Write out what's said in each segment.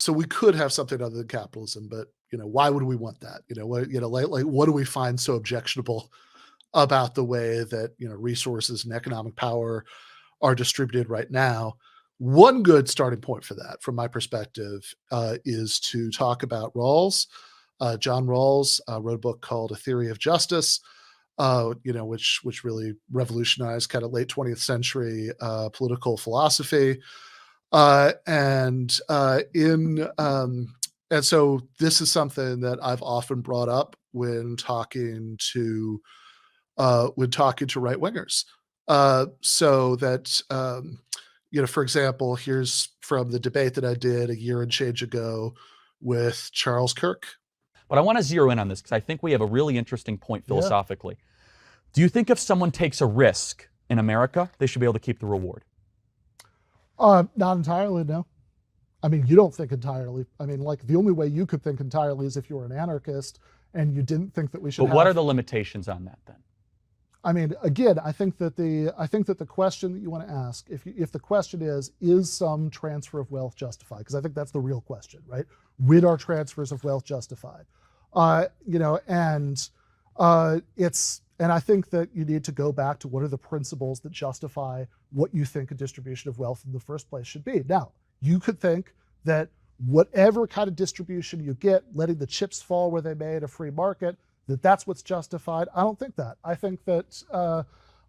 so we could have something other than capitalism, but why would we want that? What do we find so objectionable about the way that resources and economic power are distributed right now? One good starting point for that, from my perspective, is to talk about Rawls. John Rawls wrote a book called A Theory of Justice, which really revolutionized kind of late 20th century political philosophy. And so this is something that I've often brought up when talking to right wingers. So that for example, here's from the debate that I did a year and change ago with Charles Kirk. But I want to zero in on this because I think we have a really interesting point philosophically. Yeah. Do you think if someone takes a risk in America, they should be able to keep the reward? Not entirely, no. I mean, you don't think entirely. I mean, like, the only way you could think entirely is if you were an anarchist and you didn't think that we should. But what are the limitations on that then? I mean, again, I think that the question that you want to ask, if the question is some transfer of wealth justified? Because I think that's the real question, right? When are transfers of wealth justified? And I think that you need to go back to what are the principles that justify what you think a distribution of wealth in the first place should be. Now, you could think that whatever kind of distribution you get, letting the chips fall where they may in a free market, that's what's justified. I don't think that. I think that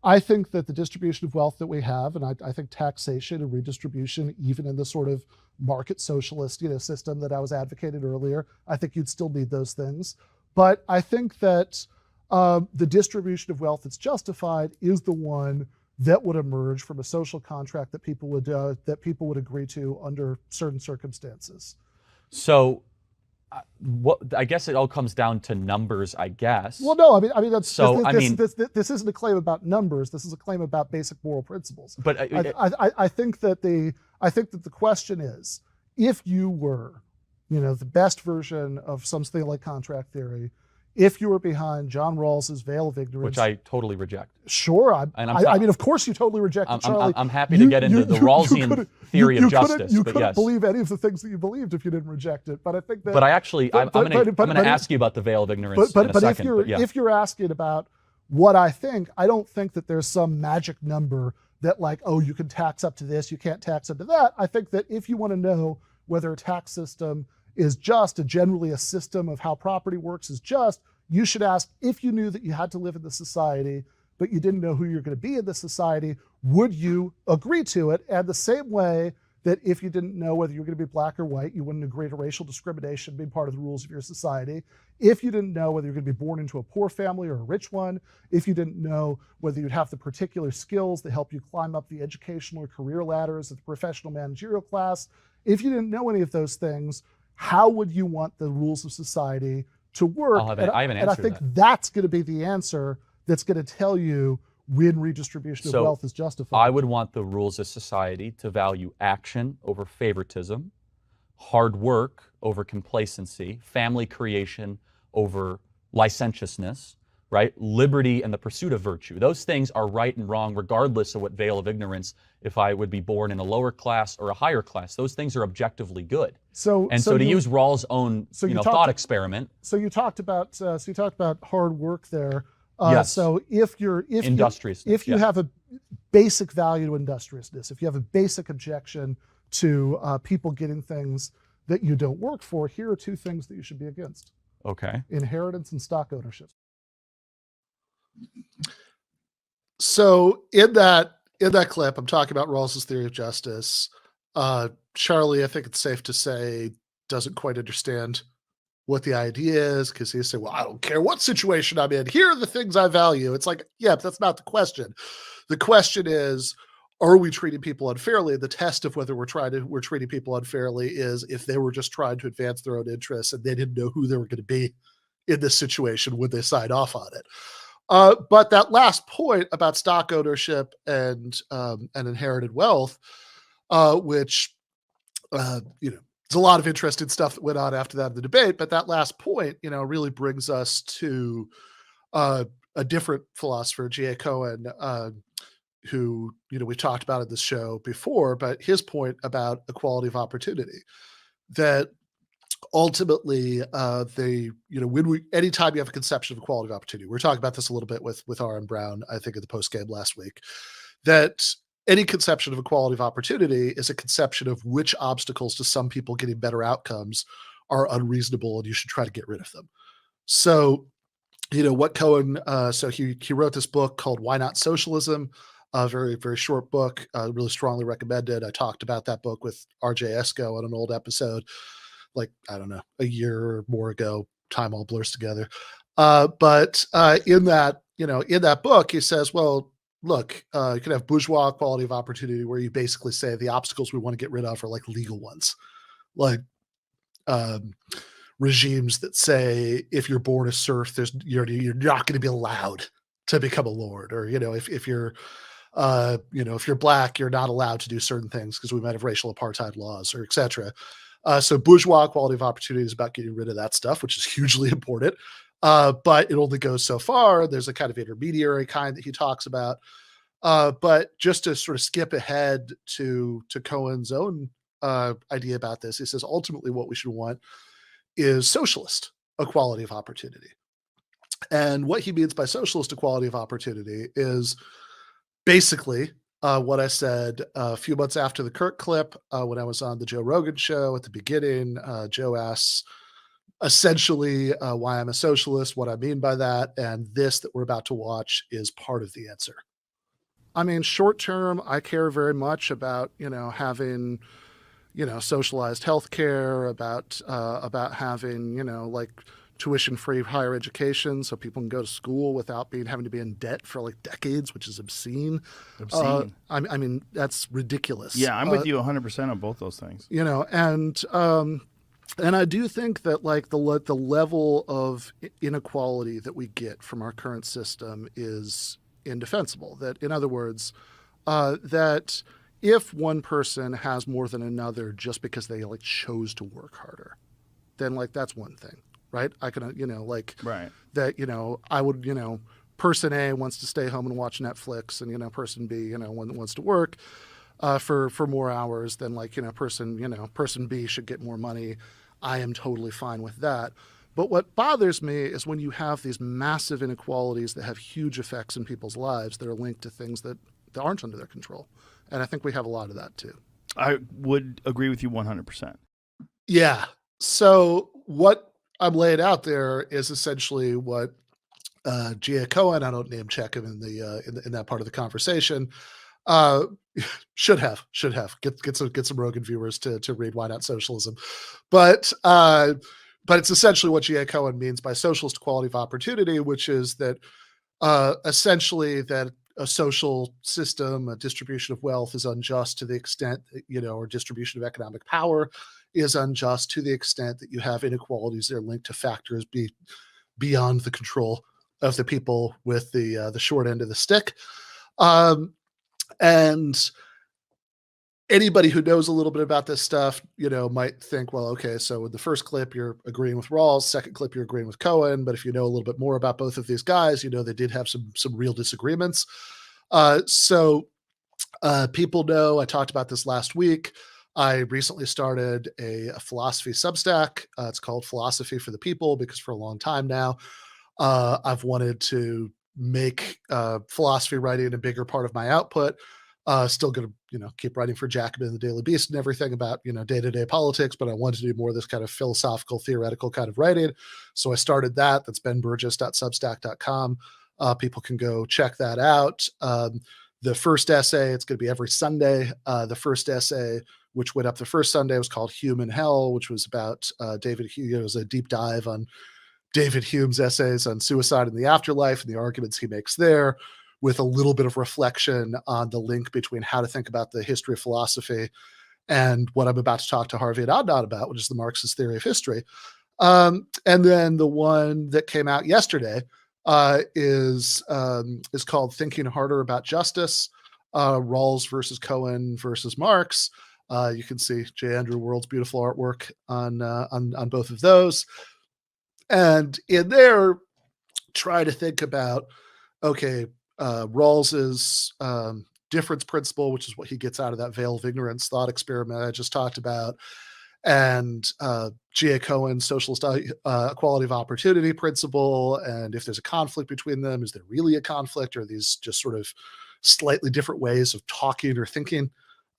the distribution of wealth that we have, and I think taxation and redistribution, even in the sort of market socialist system that I was advocating earlier, I think you'd still need those things. But I think that the distribution of wealth that's justified is the one that would emerge from a social contract that people would agree to under certain circumstances. So, I guess it all comes down to numbers, I guess. Well, no, I mean that's so. This isn't a claim about numbers. This is a claim about basic moral principles. But I think that the question is, if you were, the best version of something like contract theory, if you were behind John Rawls's veil of ignorance, which I totally reject. Sure, I mean, of course you totally reject it, Charlie. I'm happy to get into the Rawlsian theory of justice. You couldn't believe any of the things that you believed if you didn't reject it. But I think that. But I'm going to ask you about the veil of ignorance in a second. If you're asking about what I think, I don't think that there's some magic number that, like, oh, you can tax up to this, you can't tax up to that. I think that if you want to know whether a tax system is just, generally a system of how property works is just, you should ask, if you knew that you had to live in the society, but you didn't know who you're going to be in the society, would you agree to it? And the same way that if you didn't know whether you were going to be black or white, you wouldn't agree to racial discrimination being part of the rules of your society. If you didn't know whether you're going to be born into a poor family or a rich one, if you didn't know whether you'd have the particular skills that help you climb up the educational or career ladders of the professional managerial class, if you didn't know any of those things, how would you want the rules of society to work? I have an answer and I think that's going to be the answer that's going to tell you when redistribution of wealth is justified. I would want the rules of society to value action over favoritism, hard work over complacency, family creation over licentiousness, right? Liberty and the pursuit of virtue. Those things are right and wrong regardless of what veil of ignorance, if I would be born in a lower class or a higher class. Those things are objectively good. So to use Rawls' own thought experiment. So you talked about hard work there. Yes. So if you have a basic value to industriousness, if you have a basic objection to people getting things that you don't work for, here are two things that you should be against. Okay. Inheritance and stock ownership. So in that clip, I'm talking about Rawls's theory of justice. Charlie, I think it's safe to say, doesn't quite understand what the idea is, because he said, well, I don't care what situation I'm in. Here are the things I value. It's like, yeah, but that's not the question. The question is, are we treating people unfairly? The test of whether we're treating people unfairly is if they were just trying to advance their own interests and they didn't know who they were going to be in this situation when they sign off on it. But that last point about stock ownership and inherited wealth, which there's a lot of interesting stuff that went on after that in the debate. But that last point, really brings us to a different philosopher, GTAA Cohen, who we talked about in this show before. But his point about equality of opportunity, that ultimately anytime you have a conception of equality of opportunity, we were talking about this a little bit with R. M. Brown, I think, in the post game last week, that any conception of equality of opportunity is a conception of which obstacles to some people getting better outcomes are unreasonable and you should try to get rid of them. So, what Cohen, so he wrote this book called Why Not Socialism, a very, very short book, really strongly recommended. I talked about that book with RJ Esco on an old episode, like, I don't know, a year or more ago. Time all blurs together. But in that book, he says, well, look, you can have bourgeois equality of opportunity where you basically say the obstacles we want to get rid of are like legal ones, like regimes that say if you're born a serf, you're not going to be allowed to become a lord, or if you're if you're black, you're not allowed to do certain things because we might have racial apartheid laws, or etc. So bourgeois equality of opportunity is about getting rid of that stuff, which is hugely important. But it only goes so far. There's a kind of intermediary kind that he talks about. But just to sort of skip ahead to Cohen's own idea about this, he says ultimately what we should want is socialist equality of opportunity. And what he means by socialist equality of opportunity is basically what I said a few months after the Kirk clip, when I was on the Joe Rogan show at the beginning. Joe asks essentially why I'm a socialist, what I mean by that, and this that we're about to watch is part of the answer. I mean, short term, I care very much about having socialized healthcare, about having like tuition-free higher education so people can go to school without having to be in debt for like decades, which is obscene. I mean, that's ridiculous. Yeah, I'm with you 100% on both those things. And I do think that like the level of inequality that we get from our current system is indefensible. That, in other words, that if one person has more than another just because they like chose to work harder, then like that's one thing. Right. I can, right. That, I would, person A wants to stay home and watch Netflix, and, person B, wants to work for more hours than person B should get more money. I am totally fine with that. But what bothers me is when you have these massive inequalities that have huge effects in people's lives that are linked to things that aren't under their control. And I think we have a lot of that too. I would agree with you 100%. Yeah. So what I'm laying out there is essentially what GTAA Cohen, I don't name check him in that part of the conversation, should have get some Rogan viewers to read Why Not Socialism, but it's essentially what GTAA Cohen means by socialist equality of opportunity, which is that essentially that a social system, a distribution of wealth is unjust to the extent that, or distribution of economic power is unjust to the extent that you have inequalities that are linked to factors beyond the control of the people with the short end of the stick. And anybody who knows a little bit about this stuff, might think, well, okay, so in the first clip, you're agreeing with Rawls, second clip, you're agreeing with Cohen. But if you know a little bit more about both of these guys, they did have some real disagreements. So people know, I talked about this last week. I recently started a philosophy Substack. It's called Philosophy for the People, because for a long time now, I've wanted to make philosophy writing a bigger part of my output. Still going to, keep writing for Jacobin and the Daily Beast and everything about, day-to-day politics, but I wanted to do more of this kind of philosophical, theoretical kind of writing. So I started that. That's benburgis.substack.com. People can go check that out. The first essay, it's going to be every Sunday. The first essay, which went up the first Sunday, was called Hume in Hell, which was about David Hume. It was a deep dive on David Hume's essays on suicide and the afterlife and the arguments he makes there, with a little bit of reflection on the link between how to think about the history of philosophy and what I'm about to talk to Harvey and Adnan about, which is the Marxist theory of history. And then the one that came out yesterday is called Thinking Harder About Justice, Rawls versus Cohen versus Marx. You can see J. Andrew World's beautiful artwork on both of those. And in there, try to think about, okay, Rawls's difference principle, which is what he gets out of that veil of ignorance thought experiment I just talked about, and G.A. Cohen's socialist equality of opportunity principle. And if there's a conflict between them, is there really a conflict, or are these just sort of slightly different ways of talking or thinking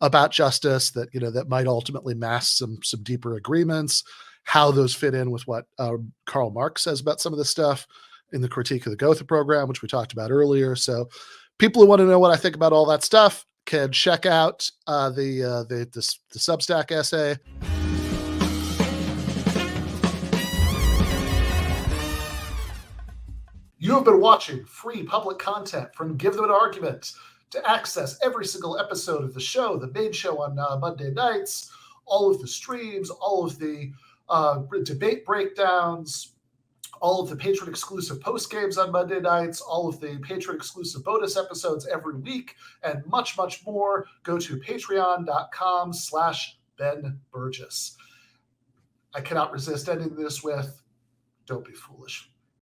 about justice that, that might ultimately mask some deeper agreements? How those fit in with what Karl Marx says about some of this stuff in the Critique of the Gotha program, which we talked about earlier. So people who want to know what I think about all that stuff can check out the Substack essay. You have been watching free public content from Give Them an Argument. To access every single episode of the show, the main show on Monday nights, all of the streams, all of the debate breakdowns, all of the patron-exclusive postgames on Monday nights, all of the patron-exclusive bonus episodes every week, and much, much more, go to patreon.com/Ben Burgis. I cannot resist ending this with, don't be foolish.